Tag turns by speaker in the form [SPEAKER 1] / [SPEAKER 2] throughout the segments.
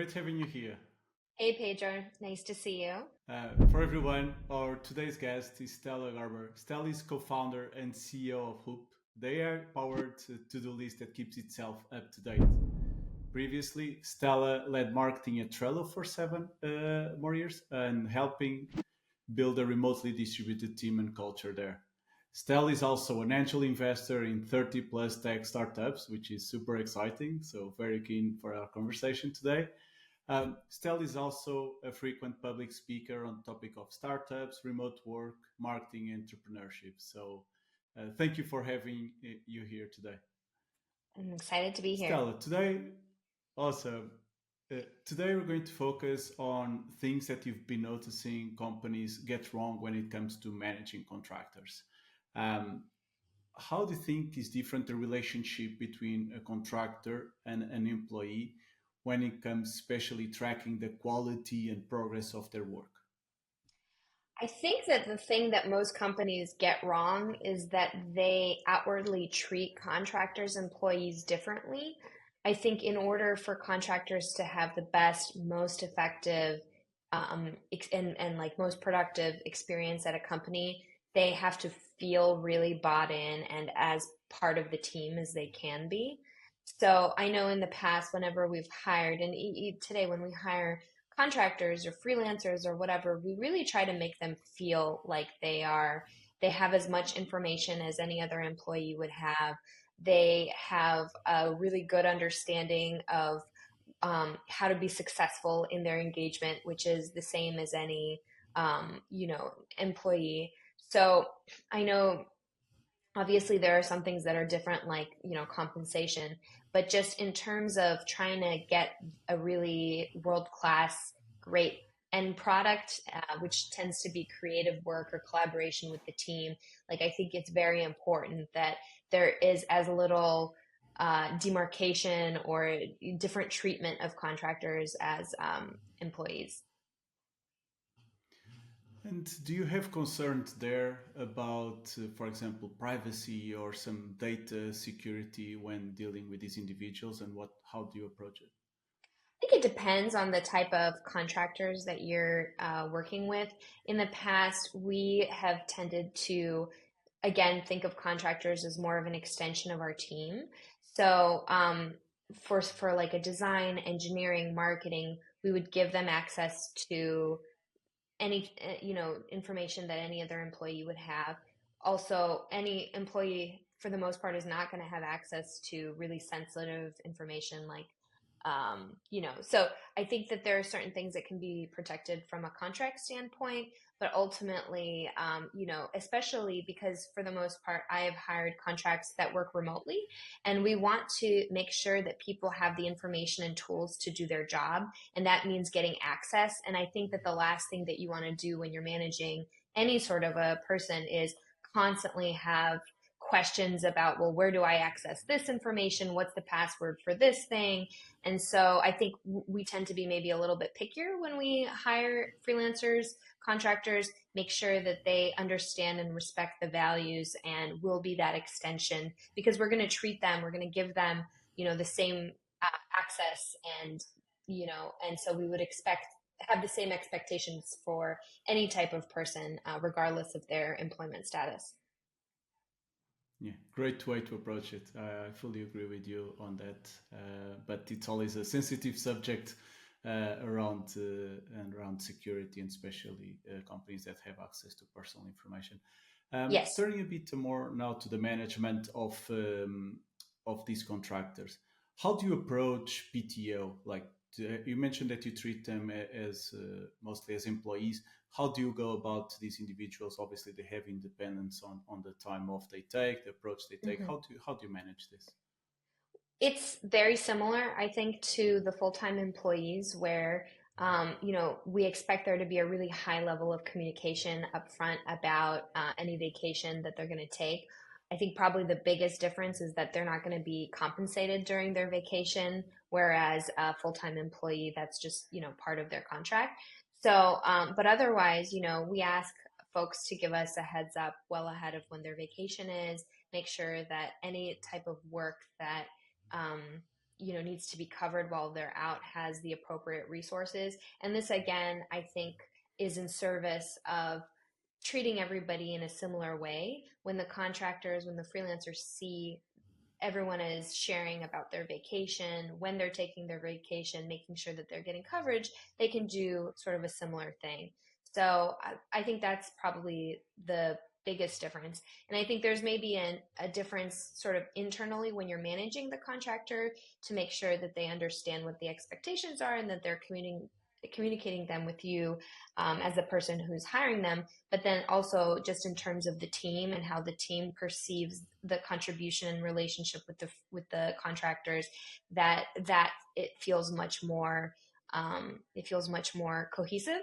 [SPEAKER 1] Great having you here.
[SPEAKER 2] Hey Pedro, nice to see you.
[SPEAKER 1] For everyone, our today's guest is Stella Garber. Stella is co-founder and CEO of Hoop. They are powered to-do list that keeps itself up to date. Previously, Stella led marketing at Trello for seven more years and helping build a remotely distributed team and culture there. Stella is also an angel investor in 30 plus tech startups, which is super exciting. So, very keen for our conversation today. Stell is also a frequent public speaker on the topic of startups, remote work, marketing, and entrepreneurship. So, thank you for having you here today.
[SPEAKER 2] I'm excited to be here.
[SPEAKER 1] Stella, today, awesome. Today, we're going to focus on things that you've been noticing companies get wrong when it comes to managing contractors. Um, how do you think is different the relationship between a contractor and an employee when it comes especially tracking the quality and progress of their work?
[SPEAKER 2] I think that the thing that most companies get wrong is that they outwardly treat contractors' employees differently. I think in order for contractors to have the best, most effective, and like most productive experience at a company, they have to feel really bought in and as part of the team as they can be. So I know in the past, whenever we've hired, and today when we hire contractors or freelancers or whatever, we really try to make them feel like they have as much information as any other employee would have. They have a really good understanding of how to be successful in their engagement, which is the same as any, employee. So I know obviously there are some things that are different, like, compensation, but just in terms of trying to get a really world-class, great end product, which tends to be creative work or collaboration with the team, like I think it's very important that there is as little demarcation or different treatment of contractors as employees.
[SPEAKER 1] And do you have concerns there about, for example, privacy or some data security when dealing with these individuals, and how do you approach it?
[SPEAKER 2] I think it depends on the type of contractors that you're working with. In the past, we have tended to, again, think of contractors as more of an extension of our team. So, for like a design, engineering, marketing, we would give them access to any information that any other employee would have. Also, any employee for the most part is not going to have access to really sensitive information like so I think that there are certain things that can be protected from a contract standpoint, but ultimately, especially because for the most part, I have hired contracts that work remotely, and we want to make sure that people have the information and tools to do their job, and that means getting access. And I think that the last thing that you want to do when you're managing any sort of a person is constantly have questions about, well, where do I access this information? What's the password for this thing? And so I think we tend to be maybe a little bit pickier when we hire freelancers, contractors, make sure that they understand and respect the values and will be that extension because we're going to treat them, we're going to give them, the same access and so we would expect have the same expectations for any type of person, regardless of their employment status.
[SPEAKER 1] Yeah, great way to approach it. I fully agree with you on that. But it's always a sensitive subject around security, and especially companies that have access to personal information.
[SPEAKER 2] Yes.
[SPEAKER 1] Turning a bit more now to the management of these contractors. How do you approach PTO? Like you mentioned that you treat them as mostly as employees. How do you go about these individuals? Obviously, they have independence on the time off they take, the approach they take.
[SPEAKER 2] Mhm.
[SPEAKER 1] How do you manage this?
[SPEAKER 2] It's very similar, I think, to the full-time employees where, we expect there to be a really high level of communication upfront about any vacation that they're going to take. I think probably the biggest difference is that they're not going to be compensated during their vacation, whereas a full-time employee, that's just, part of their contract. So, but otherwise, we ask folks to give us a heads up well ahead of when their vacation is, make sure that any type of work that um, needs to be covered while they're out has the appropriate resources. And this, again, I think is in service of treating everybody in a similar way. When the contractors, when the freelancers see everyone is sharing about their vacation, when they're taking their vacation, making sure that they're getting coverage, they can do sort of a similar thing. So I think that's probably the biggest difference. And I think there's maybe a difference sort of internally when you're managing the contractor to make sure that they understand what the expectations are and that they're communicating them with you as the person who's hiring them, but then also just in terms of the team and how the team perceives the contribution and relationship with the contractors, that it feels much more cohesive.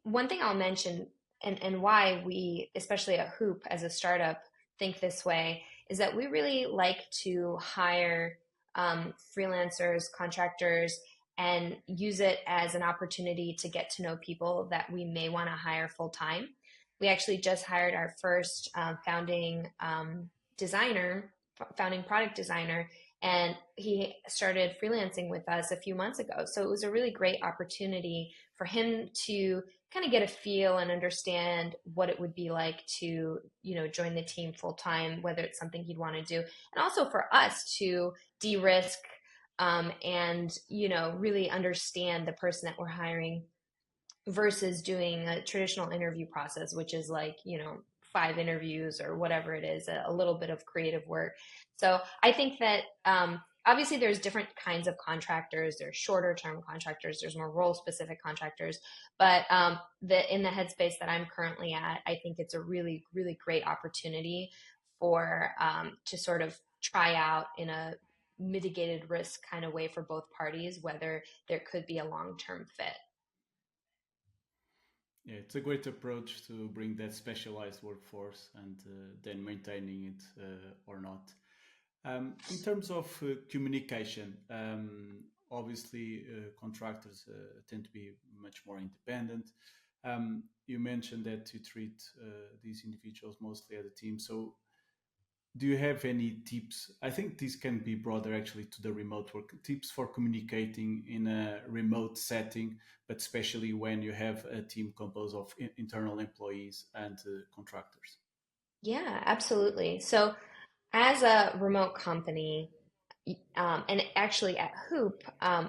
[SPEAKER 2] One thing I'll mention, and why we, especially at Hoop as a startup, think this way is that we really like to hire freelancers, contractors, and use it as an opportunity to get to know people that we may want to hire full time. We actually just hired our first designer, founding product designer, and he started freelancing with us a few months ago. So it was a really great opportunity for him to kind of get a feel and understand what it would be like to, join the team full time, whether it's something he'd want to do, and also for us to de-risk and really understand the person that we're hiring versus doing a traditional interview process, which is like 5 interviews or whatever it is, a little bit of creative work. So I think that obviously there's different kinds of contractors. There's shorter term contractors, there's more role specific contractors, but in the headspace that I'm currently at, I think it's a really, really great opportunity for to sort of try out in a mitigated risk kind of way for both parties, whether there could be a long-term fit.
[SPEAKER 1] Yeah, it's a great approach to bring that specialized workforce and then maintaining it or not. In terms of communication, obviously contractors tend to be much more independent. You mentioned that you treat these individuals mostly as a team. So, do you have any tips? I think this can be broader actually to the remote work tips for communicating in a remote setting, but especially when you have a team composed of internal employees and contractors.
[SPEAKER 2] Yeah, absolutely. So as a remote company, and actually at Hoop,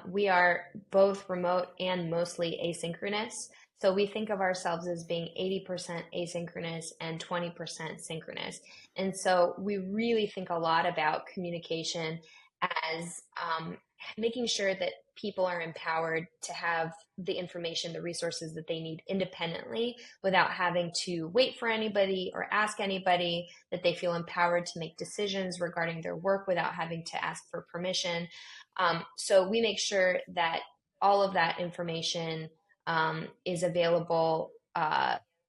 [SPEAKER 2] we are both remote and mostly asynchronous. So we think of ourselves as being 80% asynchronous and 20% synchronous. And so we really think a lot about communication as making sure that people are empowered to have the information, the resources that they need independently without having to wait for anybody or ask anybody, that they feel empowered to make decisions regarding their work without having to ask for permission. So we make sure that all of that information is available,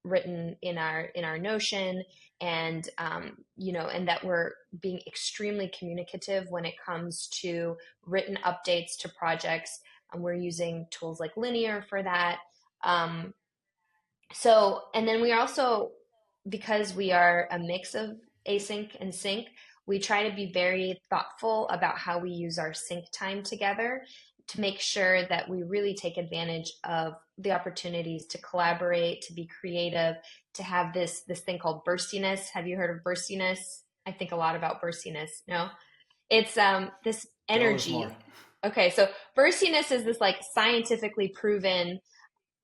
[SPEAKER 2] written in our Notion, and and that we're being extremely communicative when it comes to written updates to projects. We're using tools like Linear for that. Um, and then we also, because we are a mix of async and sync, we try to be very thoughtful about how we use our sync time together to make sure that we really take advantage of the opportunities to collaborate, to be creative, to have this thing called burstiness. Have you heard of burstiness? I think a lot about burstiness. No, it's this
[SPEAKER 1] Tell us more.
[SPEAKER 2] energy. Okay, so burstiness is this like scientifically proven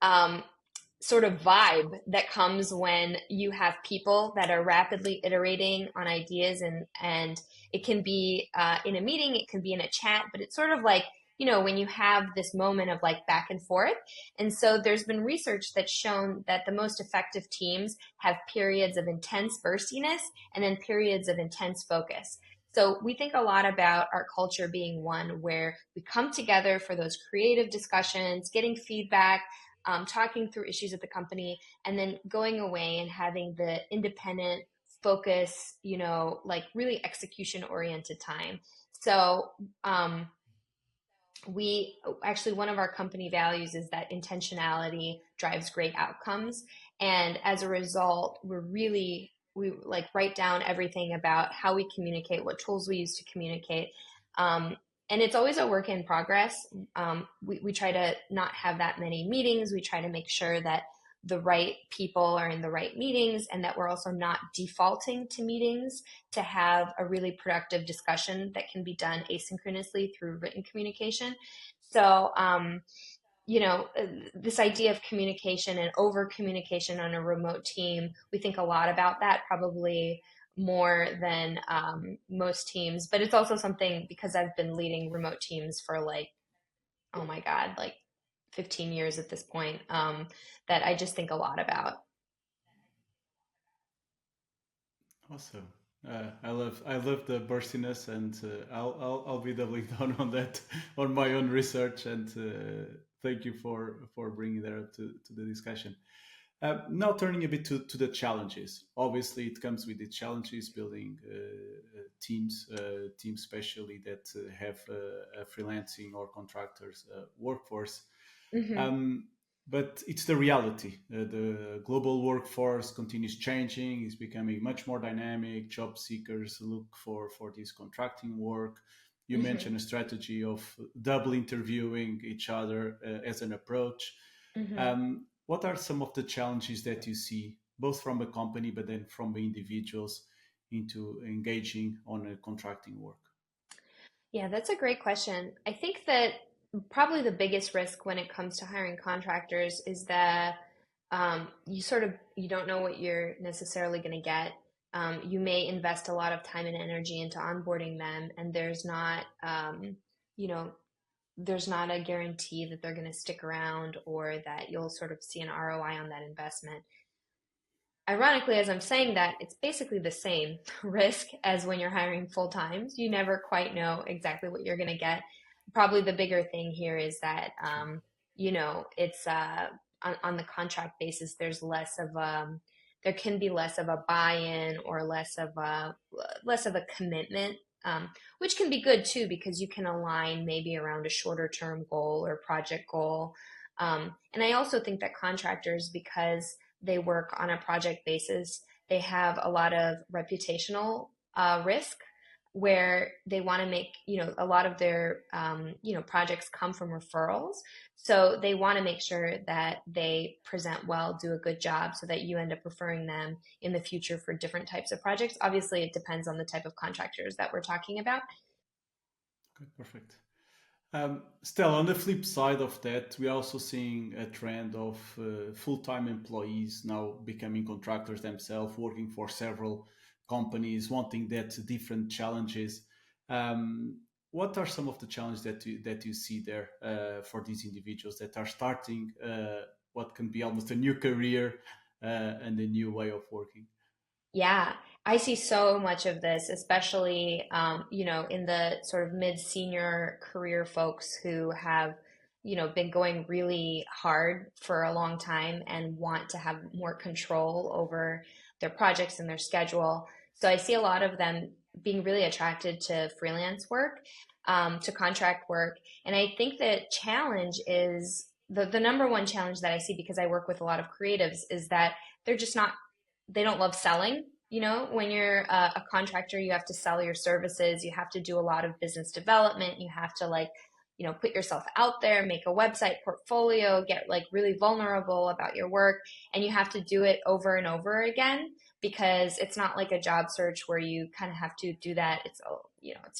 [SPEAKER 2] um, sort of vibe that comes when you have people that are rapidly iterating on ideas, and it can be in a meeting, it can be in a chat, but it's sort of like when you have this moment of like back and forth. And so there's been research that's shown that the most effective teams have periods of intense burstiness and then periods of intense focus. So we think a lot about our culture being one where we come together for those creative discussions, getting feedback, talking through issues at the company, and then going away and having the independent focus, like really execution oriented time. So we actually, one of our company values is that intentionality drives great outcomes. And as a result, we like write down everything about how we communicate, what tools we use to communicate. and it's always a work in progress. We try to not have that many meetings. We try to make sure that the right people are in the right meetings and that we're also not defaulting to meetings to have a really productive discussion that can be done asynchronously through written communication. So, this idea of communication and over communication on a remote team, we think a lot about that, probably more than most teams. But it's also something, because I've been leading remote teams for like, oh my God, like 15 years at this point, that I just think a lot about.
[SPEAKER 1] Awesome. I love the burstiness, and I'll be doubling down on that on my own research. And thank you for bringing that up to the discussion. Now turning a bit to the challenges. Obviously, it comes with the challenges building teams especially that have a freelancing or contractors workforce.
[SPEAKER 2] Hmm.
[SPEAKER 1] Um, but it's the reality. The global workforce continues changing. It's becoming much more dynamic. Job seekers look for this contracting work. You
[SPEAKER 2] Hmm.
[SPEAKER 1] mentioned a strategy of double interviewing each other as an approach.
[SPEAKER 2] Hmm.
[SPEAKER 1] What are some of the challenges that you see, both from a company but then from the individuals into engaging on a contracting work?
[SPEAKER 2] Yeah, that's a great question. I think that probably the biggest risk when it comes to hiring contractors is that you don't know what you're necessarily going to get. You may invest a lot of time and energy into onboarding them, and you know, there's not a guarantee that they're going to stick around or that you'll sort of see an ROI on that investment. Ironically, as I'm saying that, it's basically the same risk as when you're hiring full time. You never quite know exactly what you're going to get. Probably the bigger thing here is that,
[SPEAKER 1] Sure.
[SPEAKER 2] it's on the contract basis, there can be less of a buy-in or less of a commitment, which can be good too because you can align maybe around a shorter term goal or project goal. And I also think that contractors, because they work on a project basis, they have a lot of reputational risk where they want to make, a lot of their, projects come from referrals. So they want to make sure that they present well, do a good job so that you end up referring them in the future for different types of projects. Obviously, it depends on the type of contractors that we're talking about.
[SPEAKER 1] Okay, perfect. Still, on the flip side of that, we're also seeing a trend of full-time employees now becoming contractors themselves, working for several companies, wanting that different challenges. What are some of the challenges that you see there for these individuals that are starting what can be almost a new career and a new way of working?
[SPEAKER 2] Yeah, I see so much of this, especially, in the sort of mid-senior career folks who have, been going really hard for a long time and want to have more control over their projects and their schedule. So I see a lot of them being really attracted to freelance work, to contract work. And I think that challenge is the number one challenge that I see because I work with a lot of creatives is that they're just not they don't love selling. When you're a contractor, you have to sell your services. You have to do a lot of business development. You have to put yourself out there, make a website portfolio, get like really vulnerable about your work. And you have to do it over and over again because it's not like a job search where you kind of have to do that. It's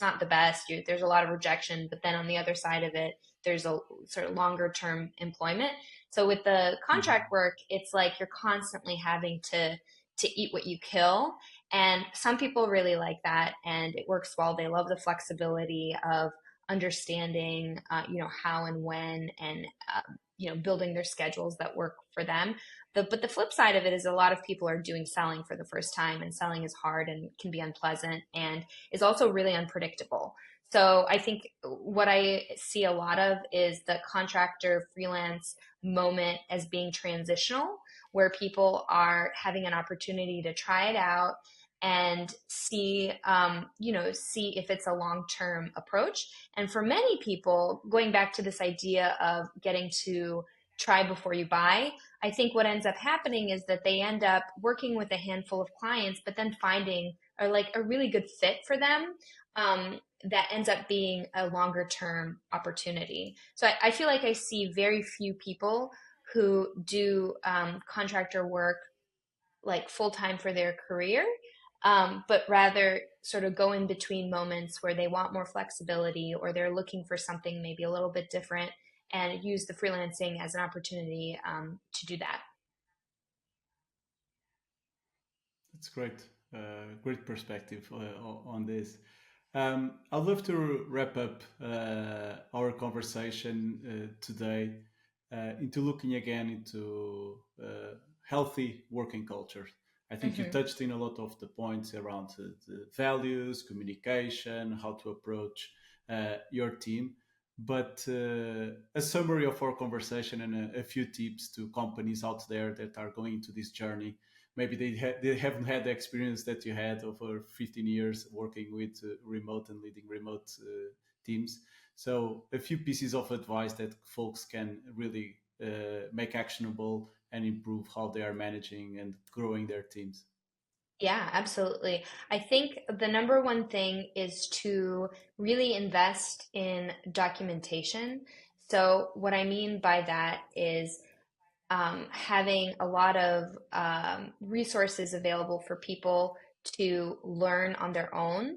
[SPEAKER 2] not the best. There's a lot of rejection, but then on the other side of it, there's a sort of longer term employment. So with the
[SPEAKER 1] Mhm.
[SPEAKER 2] contract work, it's like you're constantly having to eat what you kill. And some people really like that and it works well. They love the flexibility of understanding, how and when and, building their schedules that work for them. But the flip side of it is a lot of people are doing selling for the first time and selling is hard and can be unpleasant and is also really unpredictable. So I think what I see a lot of is the contractor freelance moment as being transitional where people are having an opportunity to try it out and see if it's a long-term approach. And for many people, going back to this idea of getting to try before you buy, I think what ends up happening is that they end up working with a handful of clients, but then finding are like a really good fit for them, that ends up being a longer term opportunity. So I feel like I see very few people who do contractor work like full time for their career, but rather sort of go in between moments where they want more flexibility or they're looking for something maybe a little bit different and use the freelancing as an opportunity to do that.
[SPEAKER 1] That's great. Great perspective on this. I'd love to wrap up our conversation today into looking again into healthy working culture. I think you
[SPEAKER 2] Hmm.
[SPEAKER 1] touched in a lot of the points around the values, communication, how to approach your team. But a summary of our conversation and a few tips to companies out there that are going into this journey. Maybe they haven't had the experience that you had over 15 years working with remote and leading remote teams. So a few pieces of advice that folks can really make actionable and improve how they are managing and growing their teams.
[SPEAKER 2] Yeah, absolutely. I think the number one thing is to really invest in documentation. So, what I mean by that is having a lot of resources available for people to learn on their own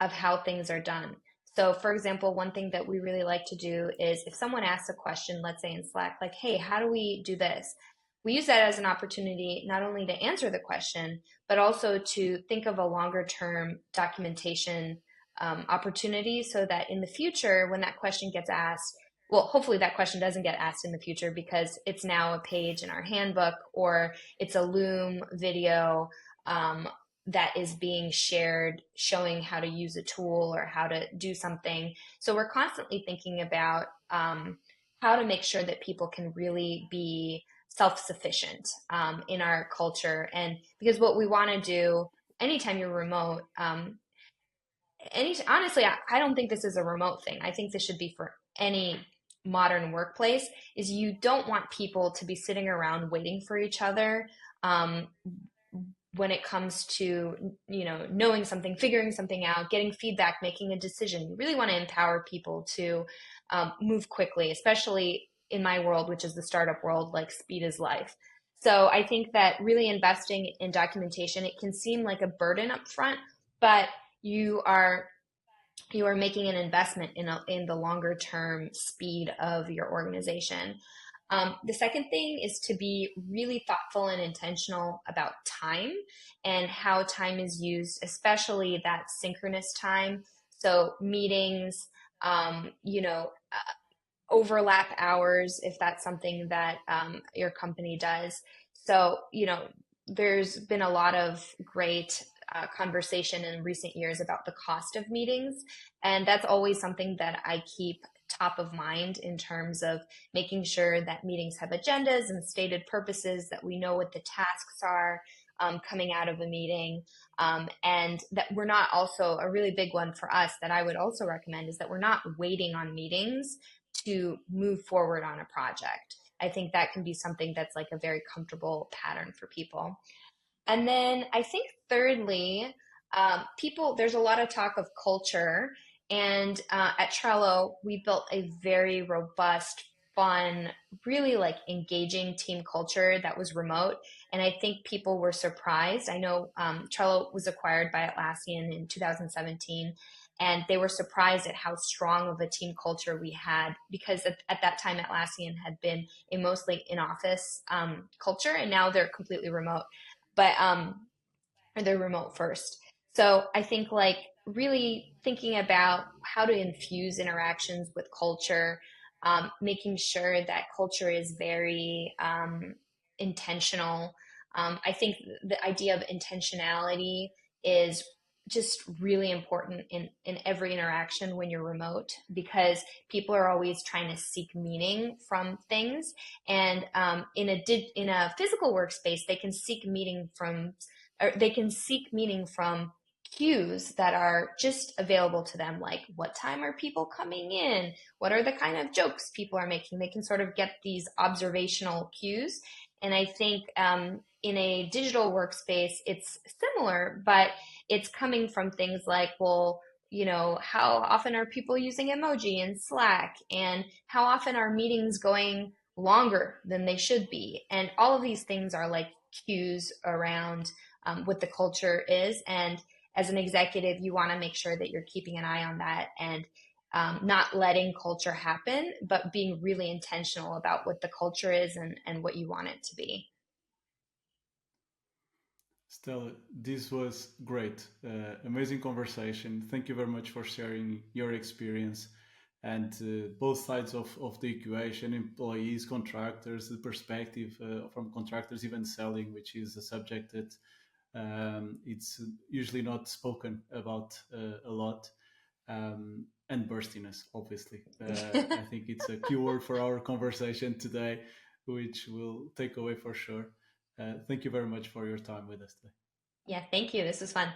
[SPEAKER 2] of how things are done. So, for example, one thing that we really like to do is if someone asks a question, let's say in Slack, like, hey, how do we do this? We use that as an opportunity not only to answer the question, but also to think of a longer term documentation opportunity so that in the future, when that question gets asked, well, hopefully that question doesn't get asked in the future because it's now a page in our handbook or it's a Loom video um, that is being shared showing how to use a tool or how to do something. So we're constantly thinking about how to make sure that people can really be self-sufficient in our culture. And because what we want to do anytime you're remote, honestly, I don't think this is a remote thing. I think this should be for any modern workplace, is you don't want people to be sitting around waiting for each other um, when it comes to knowing something, figuring something out, getting feedback, making a decision. You really want to empower people to move quickly, especially in my world, which is the startup world. Like, speed is life. So I think that really investing in documentation, it can seem like a burden up front, but you are you are making an investment in the longer term speed of your organization. The second thing is to be really thoughtful and intentional about time and how time is used, especially that synchronous time. So meetings, overlap hours, if that's something that your company does. So, there's been a lot of great conversation in recent years about the cost of meetings. And that's always something that I keep top of mind in terms of making sure that meetings have agendas and stated purposes, that we know what the tasks are coming out of a meeting. And that we're not, also a really big one for us that I would also recommend, is that we're not waiting on meetings to move forward on a project. I think that can be something that's like a very comfortable pattern for people. And then I think thirdly, there's a lot of talk of culture. And at Trello, we built a very robust, fun, really like engaging team culture that was remote. And I think people were surprised. I know Trello was acquired by Atlassian in 2017. And they were surprised at how strong of a team culture we had because at that time, Atlassian had been a mostly in office culture, and now they're completely remote. But or they're remote first. So I think like really thinking about how to infuse interactions with culture, making sure that culture is very intentional. I think the idea of intentionality is just really important in every interaction when you're remote, because people are always trying to seek meaning from things. And in a physical workspace, they can seek meaning from or they can seek meaning from cues that are just available to them, like what time are people coming in, what are the kind of jokes people are making. They can sort of get these observational cues. And I think in a digital workspace, it's similar, but it's coming from things like, well, how often are people using emoji in Slack? And how often are meetings going longer than they should be? And all of these things are like cues around what the culture is. And as an executive, you want to make sure that you're keeping an eye on that and not letting culture happen, but being really intentional about what the culture is and what you want it to be.
[SPEAKER 1] Stella, this was great. Amazing conversation. Thank you very much for sharing your experience and both sides of the equation, employees, contractors, the perspective from contractors, even selling, which is a subject that it's usually not spoken about a lot. And burstiness, obviously. I think it's a keyword for our conversation today, which we'll take away for sure. Thank you very much for your time with us today.
[SPEAKER 2] Yeah, thank you. This was fun.